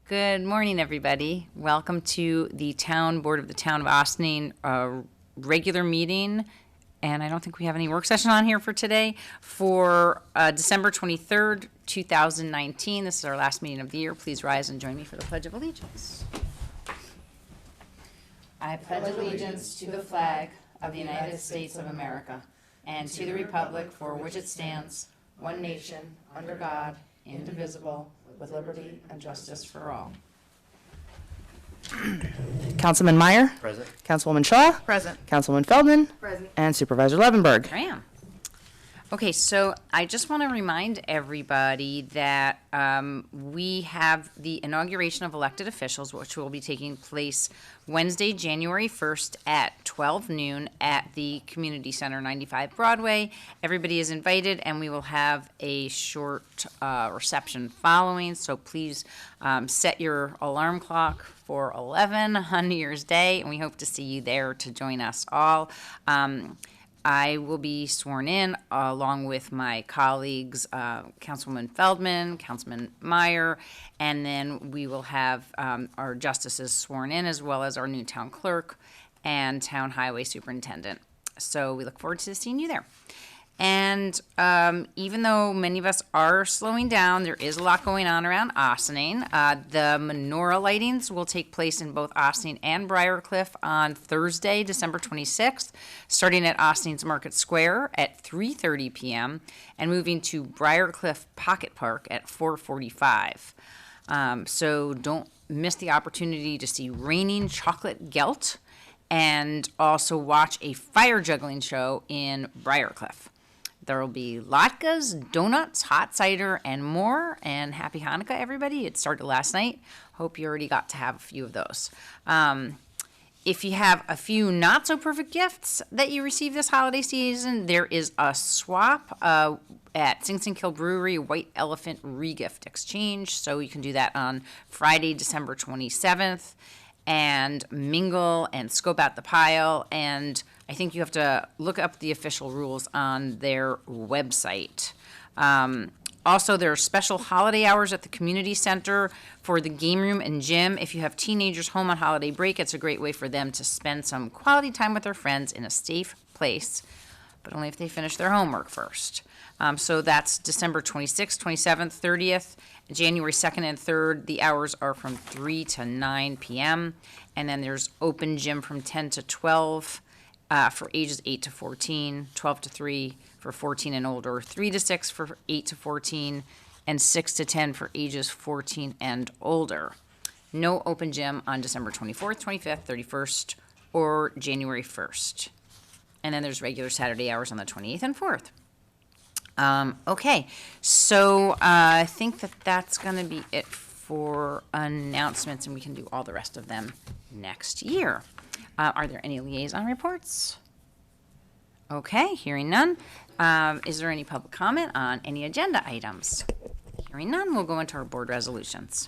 Good morning, everybody. Welcome to the Town Board of the Town of Ossining regular meeting. And I don't think we have any work session on here for today. For December 23rd, 2019. This is our last meeting of the year. Please rise and join me for the Pledge of Allegiance. I pledge allegiance to the flag of the United States of America and to the republic for which it stands, one nation, under God, indivisible, with liberty and justice for all. Councilman Meyer. Present. Councilwoman Shaw. Present. Councilwoman Feldman. Present. And Supervisor Levenberg. I am. Okay, so I just want to remind everybody that we have the inauguration of elected officials, which will be taking place Wednesday, January 1st at 12 noon at the Community Center, 95 Broadway. Everybody is invited, and we will have a short reception following, so please set your alarm clock for 11 on New Year's Day, and we hope to see you there to join us all. I will be sworn in along with my colleagues, Councilwoman Feldman, Councilman Meyer, and then we will have our justices sworn in, as well as our new town clerk and town highway superintendent. So we look forward to seeing you there. And even though many of us are slowing down, there is a lot going on around Ossining. The menorah lightings will take place in both Ossining and Briarcliff on Thursday, December 26th, starting at Ossining's Market Square at 3:30 p.m. and moving to Briarcliff Pocket Park at 4:45. So don't miss the opportunity to see raining chocolate gelt and also watch a fire juggling show in Briarcliff. There will be latkes, donuts, hot cider, and more. And happy Hanukkah, everybody. It started last night. Hope you already got to have a few of those. If you have a few not-so-perfect gifts that you received this holiday season, there is a swap at Sing Sing Kill Brewery, White Elephant Regift Exchange. So you can do that on Friday, December 27th, and mingle and scope out the pile. And I think you have to look up the official rules on their website. Also, there are special holiday hours at the community center for the game room and gym. If you have teenagers home on holiday break, it's a great way for them to spend some quality time with their friends in a safe place, but only if they finish their homework first. So that's December 26th, 27th, 30th, January 2nd and 3rd. The hours are from 3 to 9 p.m. And then there's open gym from 10 to 12 for ages 8 to 14, 12 to 3 for 14 and older, 3 to 6 for 8 to 14, and 6 to 10 for ages 14 and older. No open gym on December 24th, 25th, 31st, or January 1st. And then there's regular Saturday hours on the 28th and 4th. Okay, so I think that's going to be it for announcements, and we can do all the rest of them next year. Are there any liaison reports? Okay, hearing none. Is there any public comment on any agenda items? Hearing none, we'll go into our board resolutions.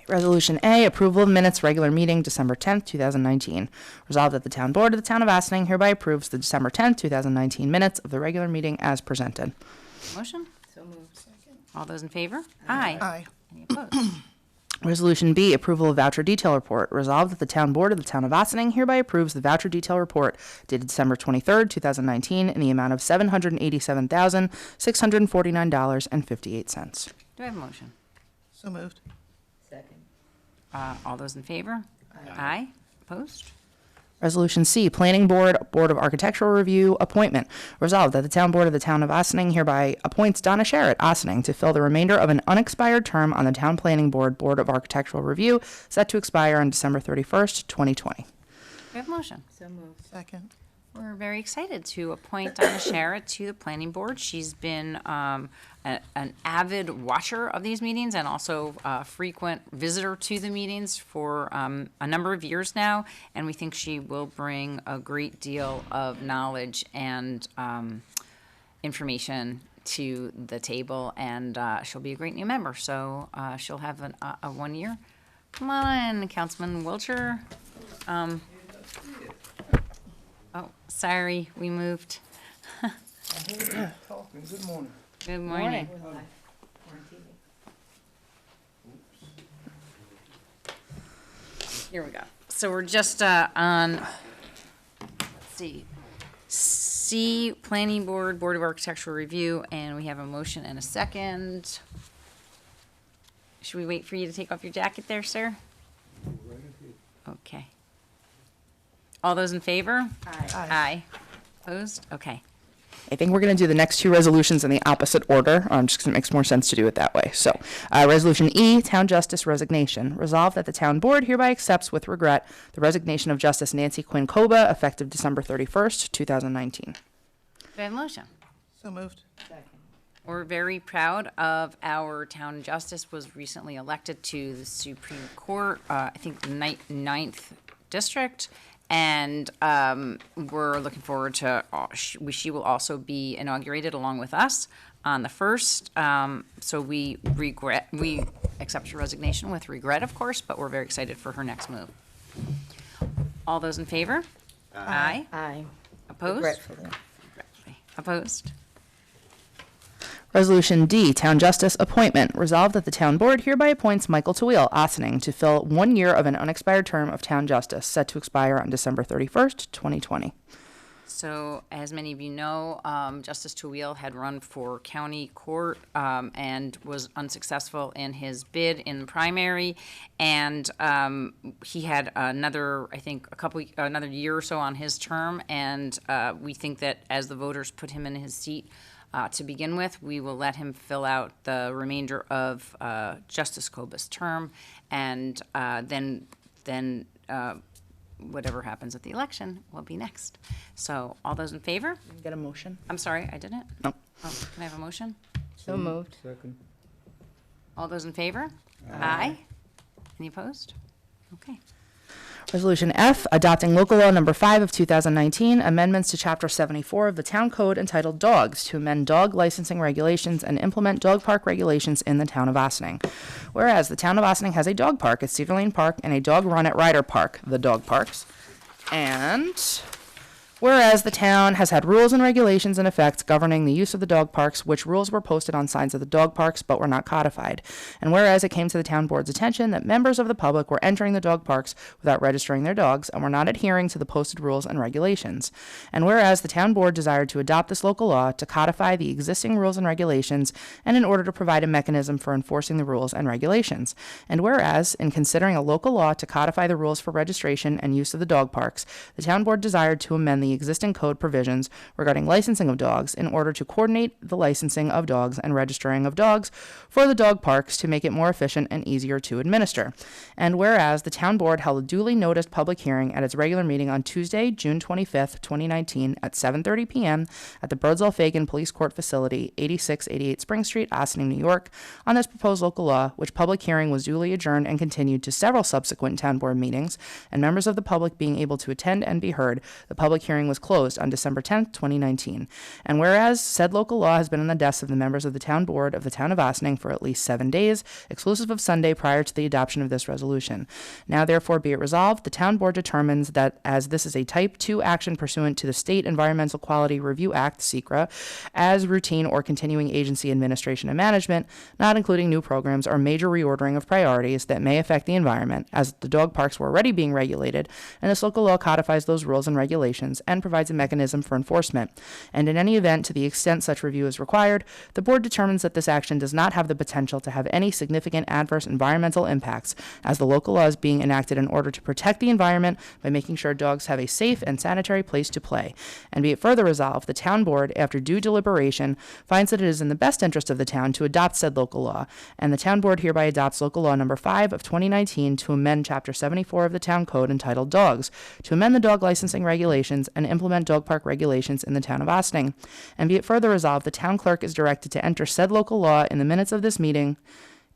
Resolution A, approval of minutes, regular meeting, December 10th, 2019. Resolved that the Town Board of the Town of Ossining hereby approves the December 10th, 2019 minutes of the regular meeting as presented. Motion? So moved. Second. All those in favor? Aye. Aye. Any opposed? Resolution B, approval of voucher detail report. Resolved that the Town Board of the Town of Ossining hereby approves the voucher detail report dated December 23rd, 2019 in the amount of $787,649.58. Do I have a motion? So moved. Second. All those in favor? Aye. Opposed? Resolution C, Planning Board, Board of Architectural Review, appointment. Resolved that the Town Board of the Town of Ossining hereby appoints Donna Sherritt, Ossining, to fill the remainder of an unexpired term on the Town Planning Board, Board of Architectural Review, set to expire on December 31st, 2020. Do we have a motion? So moved. Second. We're very excited to appoint Donna Sherritt to the planning board. She's been an avid watcher of these meetings and also a frequent visitor to the meetings for a number of years now, and we think she will bring a great deal of knowledge and information to the table, and she'll be a great new member. So she'll have a 1 year. Come on, Councilman Wiltshire. Oh, sorry, we moved. Good morning. Good morning. Here we go. So we're just on, let's see, C, Planning Board, Board of Architectural Review, and we have a motion and a second. Should we wait for you to take off your jacket there, sir? Okay. All those in favor? Aye. Opposed? Okay. I think we're going to do the next two resolutions in the opposite order, just 'cause it makes more sense to do it that way. So, Resolution E, Town Justice Resignation. Resolved that the Town Board hereby accepts with regret the resignation of Justice Nancy Quinn Koba, effective December 31st, 2019. Do I have a motion? So moved. We're very proud of our town justice, was recently elected to the Supreme Court, I think the ninth district. And we're looking forward to, she will also be inaugurated along with us on the 1st. So we accept her resignation with regret, of course, but we're very excited for her next move. All those in favor? Aye. Aye. Opposed? Regretfully. Opposed? Resolution D, Town Justice Appointment. Resolved that the Town Board hereby appoints Michael Tawil, Ossining, to fill 1 year of an unexpired term of Town Justice, set to expire on December 31st, 2020. So, as many of you know, Justice Tawil had run for county court and was unsuccessful in his bid in the primary, and he had another, I think, another year or so on his term, and we think that as the voters put him in his seat to begin with, we will let him fill out the remainder of Justice Koba's term, and then whatever happens at the election will be next. So, all those in favor? Get a motion? I'm sorry, I didn't? No. Oh, can I have a motion? So moved. Second. All those in favor? Aye. Any opposed? Okay. Resolution F, adopting local law number 5 of 2019, amendments to Chapter 74 of the Town Code entitled Dogs to amend dog licensing regulations and implement dog park regulations in the town of Ossining. Whereas the town of Ossining has a dog park at Cedar Lane Park and a dog run at Ryder Park, the dog parks. And whereas the town has had rules and regulations in effect governing the use of the dog parks, which rules were posted on signs of the dog parks but were not codified. And whereas it came to the town board's attention that members of the public were entering the dog parks without registering their dogs and were not adhering to the posted rules and regulations. And whereas the town board desired to adopt this local law to codify the existing rules and regulations and in order to provide a mechanism for enforcing the rules and regulations. And whereas, in considering a local law to codify the rules for registration and use of the dog parks, the town board desired to amend the existing code provisions regarding licensing of dogs in order to coordinate the licensing of dogs and registering of dogs for the dog parks to make it more efficient and easier to administer. And whereas the town board held a duly noticed public hearing at its regular meeting on Tuesday, June 25th, 2019 at 7:30 p.m. at the Birdsall-Fagan Police Court Facility, 8688 Spring Street, Ossining, New York, on this proposed local law, which public hearing was duly adjourned and continued to several subsequent town board meetings, and members of the public being able to attend and be heard, the public hearing was closed on December 10th, 2019. And whereas said local law has been on the desks of the members of the town board of the town of Ossining for at least 7 days, exclusive of Sunday prior to the adoption of this resolution. Now therefore be it resolved, the town board determines that as this is a type 2 action pursuant to the State Environmental Quality Review Act, SECRA, as routine or continuing agency administration and management, not including new programs or major reordering of priorities that may affect the environment, as the dog parks were already being regulated, and this local law codifies those rules and regulations and provides a mechanism for enforcement. And in any event, to the extent such review is required, the board determines that this action does not have the potential to have any significant adverse environmental impacts, as the local law is being enacted in order to protect the environment by making sure dogs have a safe and sanitary place to play. And be it further resolved, the town board, after due deliberation, finds that it is in the best interest of the town to adopt said local law, and the town board hereby adopts local law number 5 of 2019 to amend Chapter 74 of the Town Code entitled Dogs, to amend the dog licensing regulations and implement dog park regulations in the town of Ossining. And be it further resolved, the town clerk is directed to enter said local law in the minutes of this meeting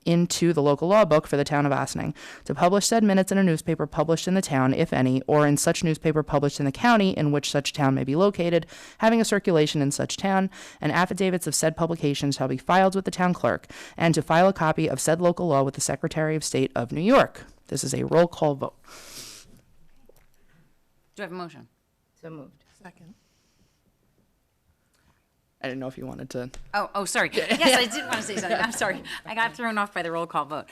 into the local law book for the town of Ossining, to publish said minutes in a newspaper published in the town, if any, or in such newspaper published in the county in which such town may be located, having a circulation in such town, and affidavits of said publication shall be filed with the town clerk, and to file a copy of said local law with the Secretary of State of New York. This is a roll call vote. Do I have a motion? So moved. Second. I didn't know if you wanted to. Oh, sorry. Yes, I did want to say something. I'm sorry. I got thrown off by the roll call vote.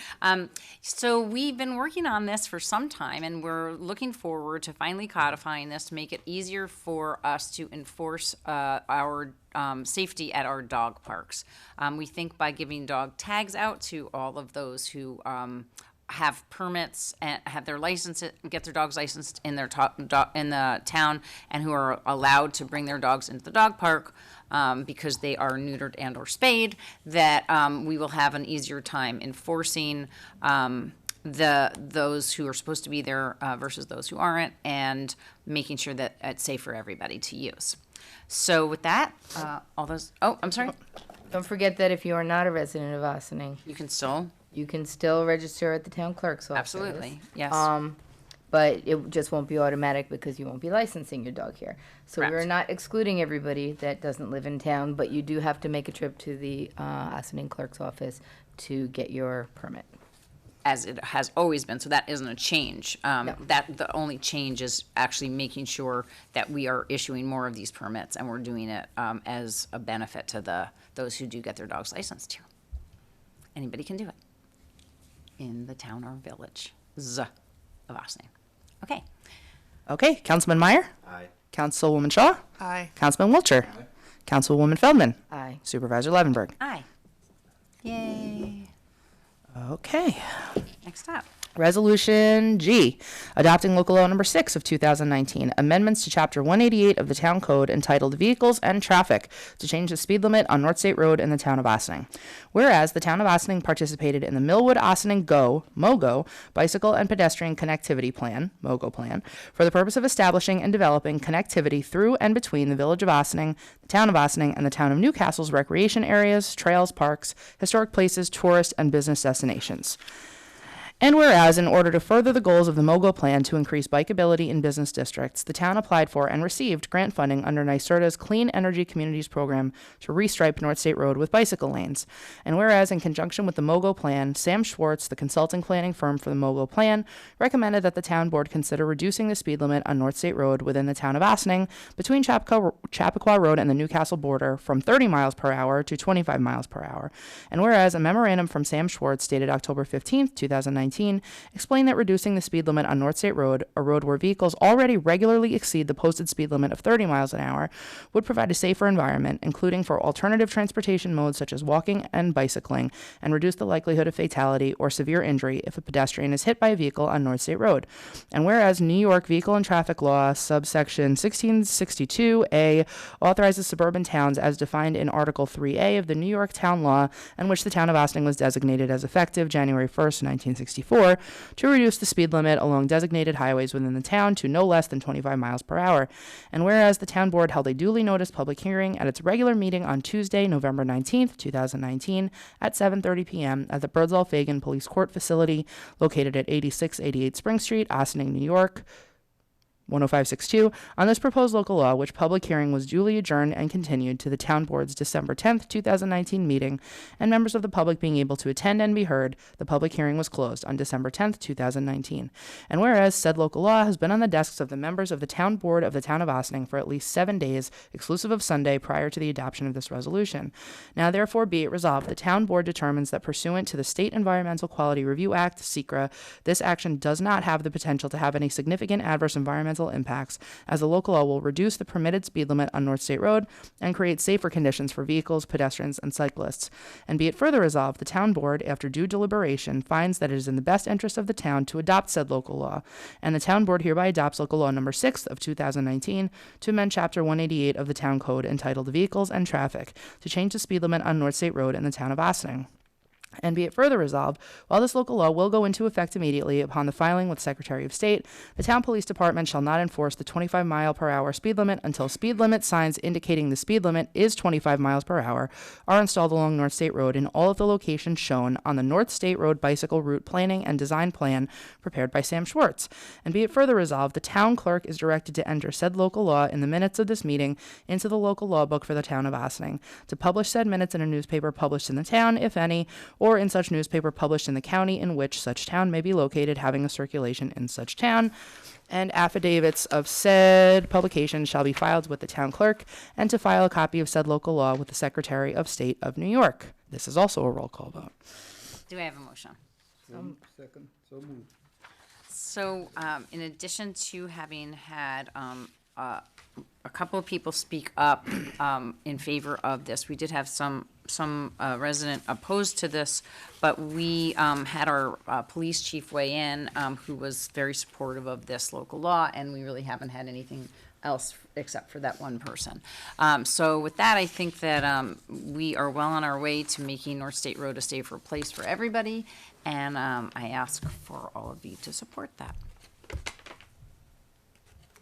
So we've been working on this for some time, and we're looking forward to finally codifying this to make it easier for us to enforce our safety at our dog parks. We think by giving dog tags out to all of those who have permits and have their license, get their dogs licensed in their in the town, and who are allowed to bring their dogs into the dog park because they are neutered and or spayed, that we will have an easier time enforcing those who are supposed to be there versus those who aren't, and making sure that it's safe for everybody to use. So with that, all those. Oh, I'm sorry. Don't forget that if you are not a resident of Ossining, You can still you can still register at the town clerk's office. absolutely yes. But it just won't be automatic because you won't be licensing your dog here. So we're Correct. not excluding everybody that doesn't live in town, but you do have to make a trip to the Ossining clerk's office to get your permit. As it has always been, so that isn't a change. No. That the only change is actually making sure that we are issuing more of these permits, and we're doing it as a benefit to those who do get their dogs licensed here. Anybody can do it in the town or village of Ossining. Okay. Okay, Councilman Meyer. Aye. Councilwoman Shaw. Aye. Councilman Wiltshire. Councilwoman Feldman. Aye. Supervisor Levenberg. Aye. Yay. Okay. Next up. Resolution G, adopting local law number 6 of 2019, amendments to chapter 188 of the town code entitled Vehicles and Traffic to change the speed limit on North State Road in the town of Ossining. Whereas the town of Ossining participated in the Millwood Ossining Go, MOGO, Bicycle and Pedestrian Connectivity Plan, MOGO Plan, for the purpose of establishing and developing connectivity through and between the village of Ossining, the town of Ossining, and the town of Newcastle's recreation areas, trails, parks, historic places, tourist, and business destinations. And whereas, in order to further the goals of the MOGO plan to increase bikeability in business districts, the town applied for and received grant funding under NYSERDA's Clean Energy Communities program to restripe North State Road with bicycle lanes. And whereas, in conjunction with the MOGO plan, Sam Schwartz, the consulting planning firm for the MOGO plan, recommended that the town board consider reducing the speed limit on North State Road within the town of Ossining between Chappaqua Road and the Newcastle border from 30 miles per hour to 25 miles per hour. And whereas, a memorandum from Sam Schwartz dated October 15th, 2019, explained that reducing the speed limit on North State Road, a road where vehicles already regularly exceed the posted speed limit of 30 miles an hour, would provide a safer environment, including for alternative transportation modes such as walking and bicycling, and reduce the likelihood of fatality or severe injury if a pedestrian is hit by a vehicle on North State Road. And whereas New York Vehicle and Traffic Law, subsection 1662A, authorizes suburban towns as defined in Article 3A of the New York Town Law, and which the town of Ossining was designated as effective January 1st, 1964, to reduce the speed limit along designated highways within the town to no less than 25 miles per hour. And whereas the town board held a duly noticed public hearing at its regular meeting on Tuesday, November 19th, 2019, at 7:30 p.m. at the Birdsall-Fagan Police Court Facility, located at 8688 Spring Street, Ossining, New York, 10562, on this proposed local law, which public hearing was duly adjourned and continued to the town board's December 10th, 2019 meeting, and members of the public being able to attend and be heard, the public hearing was closed on December 10th, 2019. And whereas said local law has been on the desks of the members of the town board of the town of Ossining for at least 7 days, exclusive of Sunday, prior to the adoption of this resolution. Now therefore be it resolved, the town board determines that pursuant to the State Environmental Quality Review Act, SECRA, this action does not have the potential to have any significant adverse environmental impacts, as the local law will reduce the permitted speed limit on North State Road and create safer conditions for vehicles, pedestrians, and cyclists. And be it further resolved, the town board, after due deliberation, finds that it is in the best interest of the town to adopt said local law, and the town board hereby adopts local law number 6 of 2019 to amend chapter 188 of the town code entitled Vehicles and Traffic to change the speed limit on North State Road in the town of Ossining. And be it further resolved, while this local law will go into effect immediately upon the filing with Secretary of State, the town police department shall not enforce the 25 mile per hour speed limit until speed limit signs indicating the speed limit is 25 miles per hour are installed along North State Road in all of the locations shown on the North State Road Bicycle Route Planning and Design Plan prepared by Sam Schwartz. And be it further resolved, the town clerk is directed to enter said local law in the minutes of this meeting into the local law book for the town of Ossining, to publish said minutes in a newspaper published in the town, if any, or in such newspaper published in the county in which such town may be located, having a circulation in such town. And affidavits of said publication shall be filed with the town clerk, and to file a copy of said local law with the Secretary of State of New York. This is also a roll call vote. Do I have a motion? Second, so moved. So, in addition to having had a couple of people speak up in favor of this, we did have some resident opposed to this, but we had our police chief weigh in, who was very supportive of this local law, and we really haven't had anything else except for that one person. So with that, I think that we are well on our way to making North State Road a safer place for everybody, and I ask for all of you to support that.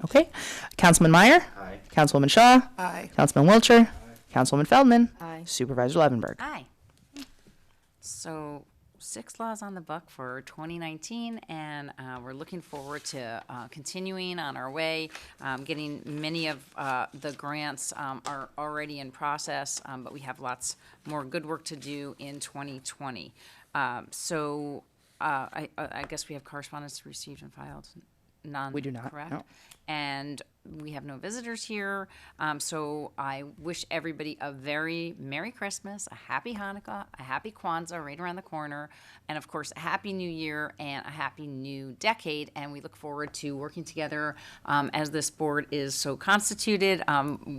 Okay. Councilman Meyer? Aye. Councilwoman Shaw? Aye. Councilman Wiltshire? Councilwoman Feldman? Aye. Supervisor Levenberg? Aye. So 6 laws on the book for 2019, and we're looking forward to continuing on our way. Getting many of the grants are already in process, but we have lots more good work to do in 2020. So I guess we have correspondence received and filed. None. We do not, Correct? no. And we have no visitors here. So I wish everybody a very Merry Christmas, a Happy Hanukkah, a Happy Kwanzaa right around the corner, and of course, a Happy New Year and a Happy New Decade. And we look forward to working together as this board is so constituted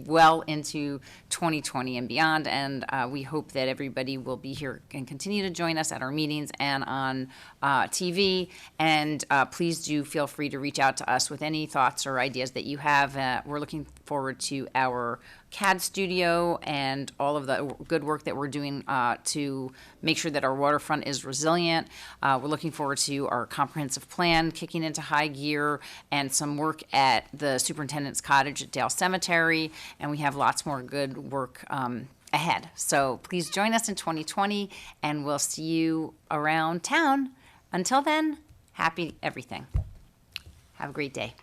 well into 2020 and beyond. And we hope that everybody will be here and continue to join us at our meetings and on TV. And please do feel free to reach out to us with any thoughts or ideas that you have. We're looking forward to our CAD studio and all of the good work that we're doing to make sure that our waterfront is resilient. We're looking forward to our comprehensive plan kicking into high gear and some work at the superintendent's cottage at Dale Cemetery. And we have lots more good work ahead. So please join us in 2020, and we'll see you around town. Until then, happy everything. Have a great day.